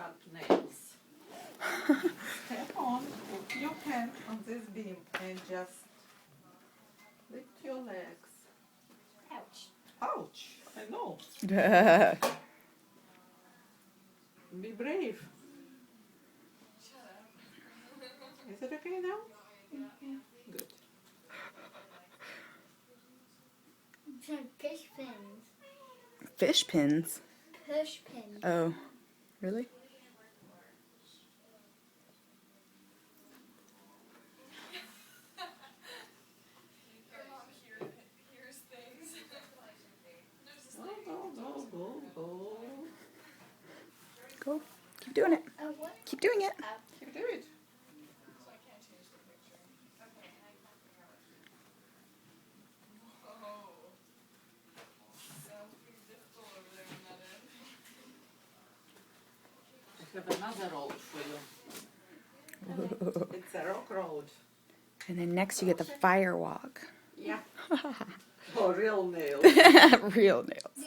sharp nails. Step on, put your hand on this beam and just lift your legs. Ouch. Ouch, I know. Be brave. Is it okay now? Good. It's like fish pins. Fish pins? Push pins. Oh, really? Go. Go. Keep doing it. What? Keep doing it. Keep doing it. I have another road for you. It's a rock road. And then next you get the fire walk. Yeah. For real nails. Real nails.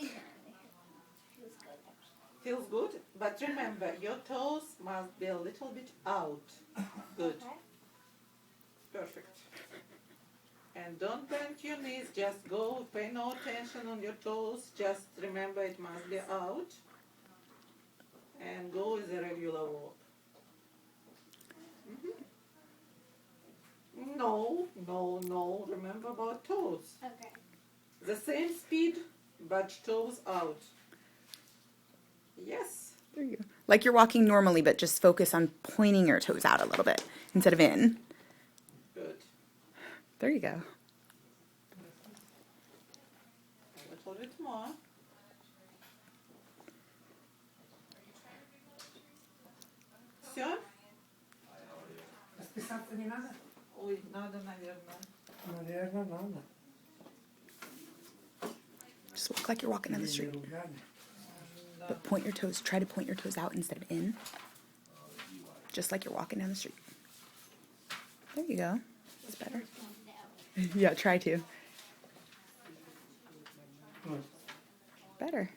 Feels good. Feels good, but remember, your toes must be a little bit out. Good. Okay. Perfect. And don't bend your knees, just go, pay no attention on your toes, just remember it must be out. And go with a regular walk. No, remember about toes. Okay. The same speed, but toes out. Yes. There you go. Like you're walking normally, but just focus on pointing your toes out a little bit instead of in. Good. There you go. A little bit more. Все? Расписаться не надо? Ой, надо, наверное. Наверное, надо. Just walk like you're walking down the street. But point your toes, try to point your toes out instead of in. Just like you're walking down the street. There you go. It's better. Yeah, try to. Better.